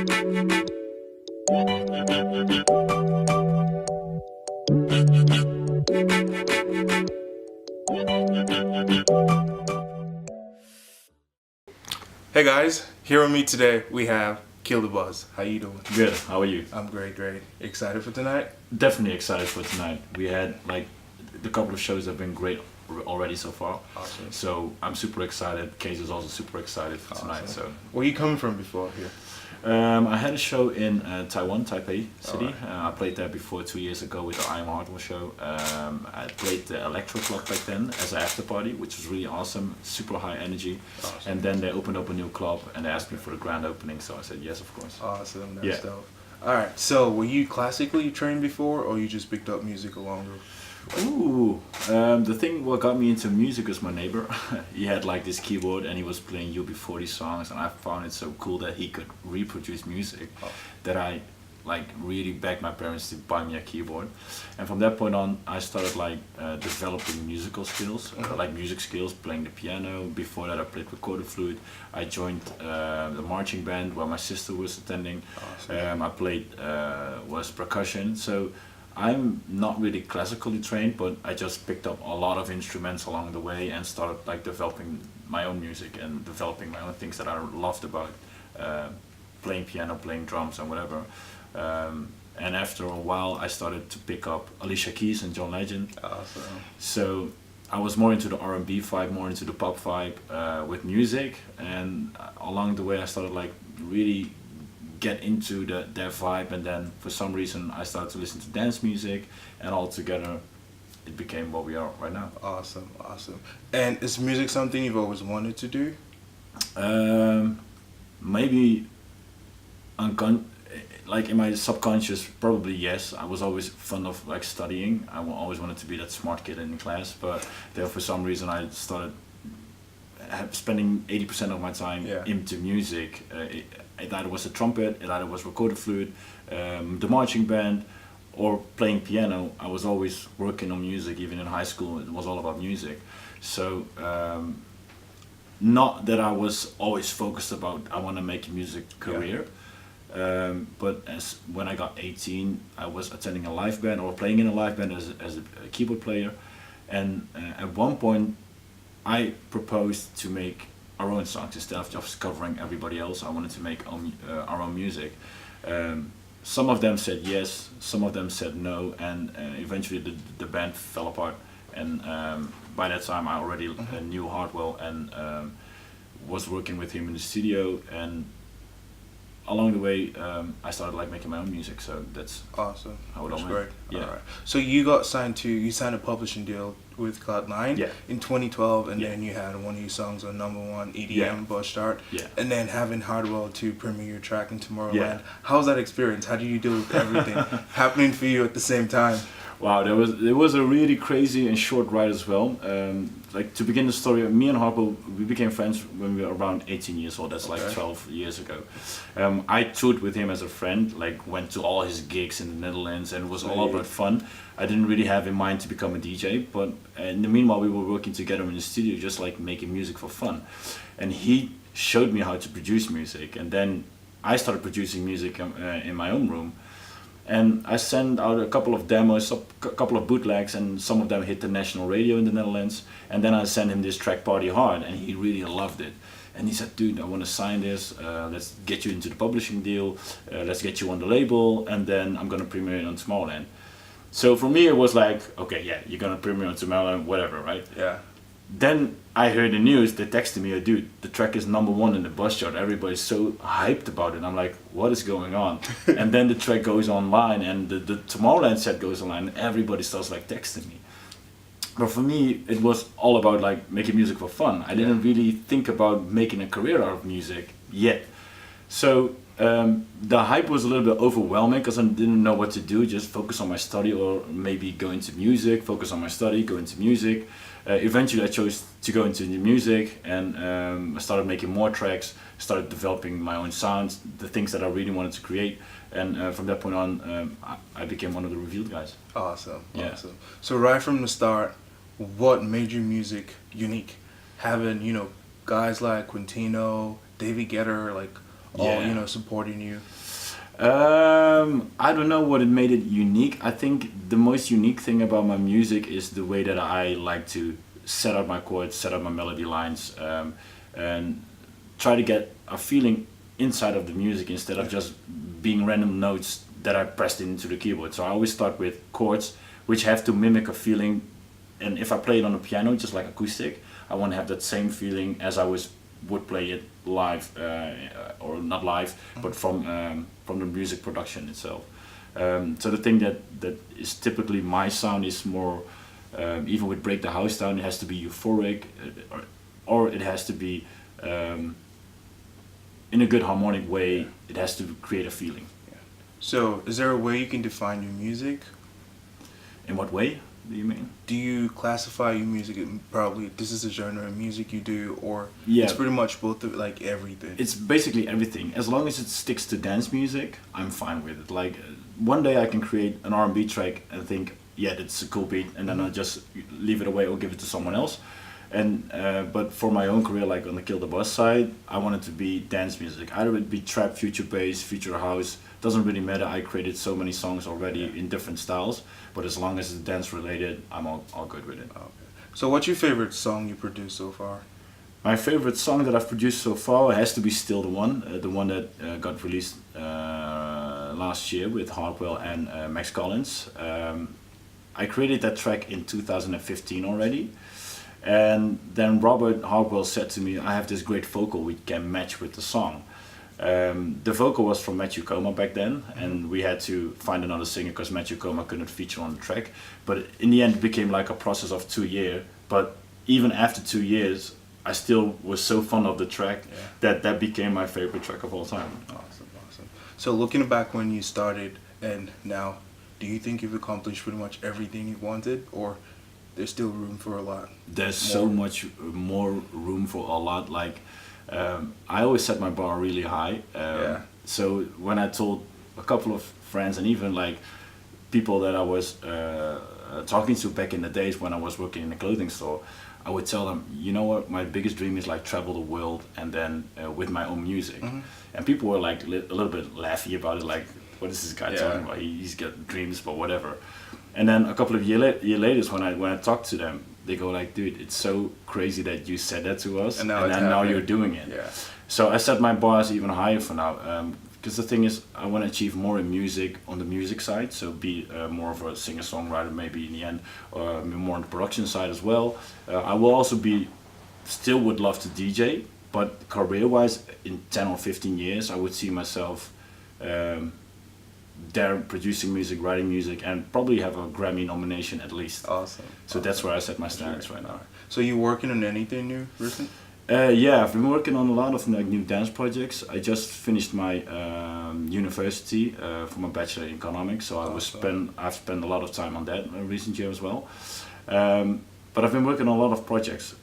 Hey guys, here with me today we have Kill the Buzz. How you doing? Good. How are you? I'm great. Excited for tonight? Definitely excited for tonight. We had like the couple of shows have been great already so far. Awesome. So I'm super excited. Case is also super excited for tonight. So where are you coming from before here? I had a show in Taiwan, Taipei City. Right. I played there before 2 years ago with the I Am Hardwell show. I played the Electro Club back then as an after party, which was really awesome, super high energy. Awesome. And then they opened up a new club and they asked me for the grand opening, so I said yes, of course. Awesome, that's Yeah. dope. Alright, so were you classically trained before or you just picked up music along the Ooh, the thing what got me into music was my neighbor. He had like this keyboard and he was playing UB40 songs, and I found it so cool that he could reproduce music that I like really begged my parents to buy me a keyboard. And from that point on I started like developing musical skills, like music skills, playing the piano. Before that I played recorded flute. I joined the marching band where my sister was attending. Awesome. I played was percussion. So I'm not really classically trained, but I just picked up a lot of instruments along the way and started like developing my own music and developing my own things that I loved about playing piano, playing drums and whatever. And after a while I started to pick up Alicia Keys and John Legend. Awesome. So I was more into the R&B vibe, more into the pop vibe with music, and along the way I started like really get into their vibe, and then for some reason I started to listen to dance music, and all together it became what we are right now. Awesome. And is music something you've always wanted to do? Maybe like in my subconscious, probably yes. I was always fond of like studying. I always wanted to be that smart kid in the class, but then for some reason I started spending 80% of my time into music. It either was a trumpet, it either was recorded flute, the marching band, or playing piano. I was always working on music. Even in high school it was all about music. So not that I was always focused about I want to make a music career, but when I got 18 I was attending a live band or playing in a live band as a keyboard player, and at one point I proposed to make our own songs instead of just covering everybody else. I wanted to make our own music. Some of them said yes, some of them said no, and eventually the band fell apart. And by that time I already knew Hardwell and was working with him in the studio, and along the way I started like making my own music. So that's awesome. How it all That's went. great. Yeah. Alright. So you signed a publishing deal with Cloud9 in 2012, and then you had one of your songs on #1 EDM Buzz Chart, and then having Hardwell to premiere your track in Tomorrowland. How was that experience? How did you deal with everything happening for you at the same time? Wow, it was a really crazy and short ride as well. Like to begin the story, me and Hardwell, we became friends when we were around 18 years old. That's like 12 years ago. I toured with him as a friend, like went to all his gigs in the Netherlands, and it was all about fun. I didn't really have in mind to become a DJ, but in the meanwhile we were working together in the studio, just like making music for fun. And he showed me how to produce music, and then I started producing music in my own room. And I sent out a couple of demos, a couple of bootlegs, and some of them hit the national radio in the Netherlands. And then I sent him this track Party Hard, and he really loved it. And he said, dude, I want to sign this, let's get you into the publishing deal, let's get you on the label, and then I'm gonna premiere it on Tomorrowland. So for me it was like, okay, yeah, you're gonna premiere on Tomorrowland, whatever, right? Yeah. Then I heard the news, they texted me, oh, dude, the track is #1 in the Buzz Chart, everybody's so hyped about it. I'm like, what is going on? And then the track goes online, and the Tomorrowland set goes online, and everybody starts like texting me. But for me, it was all about like making music for fun. I didn't really think about making a career out of music yet. So the hype was a little bit overwhelming because I didn't know what to do, just focus on my study or maybe go into music, focus on my study, go into music. Eventually I chose to go into the music, and I started making more tracks, started developing my own sounds, the things that I really wanted to create, and from that point on I became one of the Revealed guys. Awesome. So right from the start, what made your music unique? Having, guys like Quintino, David Guetta, like all supporting you? I don't know what it made it unique. I think the most unique thing about my music is the way that I like to set up my chords, set up my melody lines, and try to get a feeling inside of the music instead of just being random notes that I pressed into the keyboard. So I always start with chords which have to mimic a feeling, and if I play it on the piano, just like acoustic, I want to have that same feeling as I would play it live, or not live, but from the music production itself. So the thing that is typically my sound is more, even with Break the House Down, it has to be euphoric, or it has to be in a good harmonic way. It has to create a feeling. So, is there a way you can define your music? In what way do you mean? Do you classify your music in probably this is a genre of music you do, or yeah, it's pretty much both of like everything? It's basically everything. As long as it sticks to dance music, I'm fine with it. Like one day I can create an R&B track and think, yeah, that's a cool beat, and then I'll just leave it away or give it to someone else. And but for my own career, like on the Kill the Buzz side, I want it to be dance music. Either it be trap, future bass, future house. Doesn't really matter. I created so many songs already in different styles, but as long as it's dance related, I'm all good with it. Okay. So what's your favorite song you produced so far? My favorite song that I've produced so far has to be Still the one that got released last year with Hardwell and Max Collins. I created that track in 2015 already. And then Robert Hardwell said to me, I have this great vocal we can match with the song. The vocal was from Matthew Coma back then, and we had to find another singer because Matthew Coma couldn't feature on the track. But in the end it became like a process of 2 years. But even after 2 years, I still was so fond of the track that became my favorite track of all time. Awesome. So looking back when you started and now, do you think you've accomplished pretty much everything you wanted, or there's still room for a lot? There's so much more room for a lot. Like I always set my bar really high. So when I told a couple of friends and even like people that I was talking to back in the days when I was working in a clothing store, I would tell them, you know what, my biggest dream is like travel the world and then with my own music. And people were like a little bit laughy about it, like, what is this guy talking about? He's got dreams, but whatever. And then a couple of years later, when I talked to them, they go like, dude, it's so crazy that you said that to us, and now you're doing it. Yeah. So I set my bars even higher for now, because the thing is, I want to achieve more in music on the music side, so be more of a singer-songwriter maybe in the end, or more on the production side as well. I will also still would love to DJ, but career-wise, in 10 or 15 years, I would see myself there producing music, writing music, and probably have a Grammy nomination at least. Awesome. So that's where I set my standards right now. So you working on anything new recent? Yeah, I've been working on a lot of like new dance projects. I just finished my university for my bachelor in economics, so I've spent a lot of time on that in recent year as well. But I've been working on a lot of projects,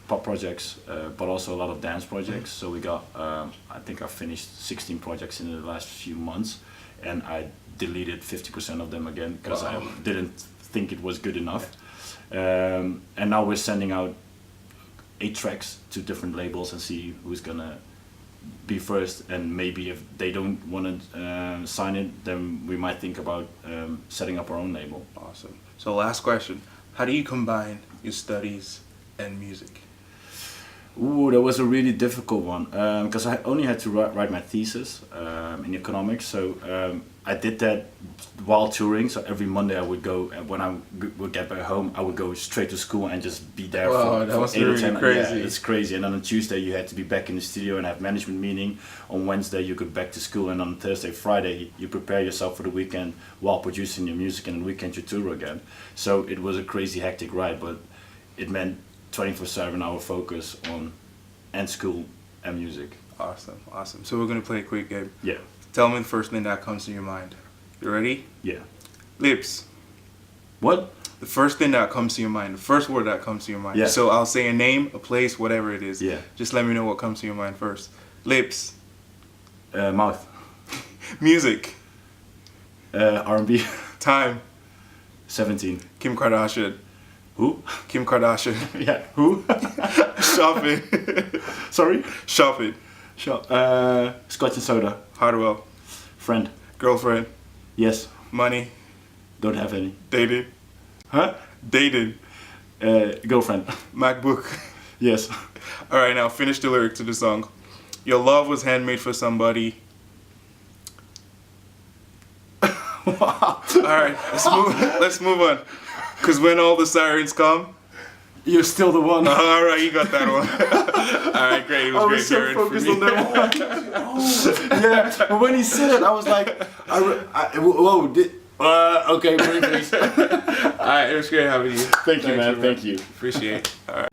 pop projects, but also a lot of dance projects. So we got, I think I finished 16 projects in the last few months, and I deleted 50% of them again because I didn't think it was good enough. And now we're sending out 8 tracks to different labels and see who's gonna be first. And maybe if they don't want to sign it, then we might think about setting up our own label. Awesome. So last question. How do you combine your studies and music? Ooh, that was a really difficult one because I only had to write my thesis in economics. So I did that while touring. So every Monday I would go, and when I would get back home, I would go straight to school and just be there for 8 or 10. Crazy. Yeah, it's crazy. And then on Tuesday you had to be back in the studio and have management meeting. On Wednesday you go back to school, and on Thursday, Friday you prepare yourself for the weekend while producing your music, and on the weekend you tour again. So it was a crazy hectic ride, but it meant 24/7 hour focus on and school and music. Awesome. So we're gonna play a quick game. Yeah. Tell me the first thing that comes to your mind. You ready? Yeah. Lips. What? The first thing that comes to your mind. The first word that comes to your mind. Yeah. So I'll say a name, a place, whatever it is. Yeah. Just let me know what comes to your mind first. Lips. Mouth. Music. R&B. Time. 17. Kim Kardashian. Who? Kim Kardashian. Yeah. Who? Shopping. Sorry? Shopping. Sure. Scotch and soda. Hardwell. Friend. Girlfriend. Yes. Money. Don't have any. Dated. Huh? Dated. Girlfriend. MacBook. Yes. Alright, now finish the lyric to the song. Your love was handmade for somebody. Alright, let's move on. Cause when all the sirens come, you're still the one. Alright, you got that one. Alright, great. It was great so hearing focused from on that one. Yeah, but when he said it, I was like, whoa, okay, please. Alright, it was great having you. Thank you, man. Thank you. Appreciate it. Alright.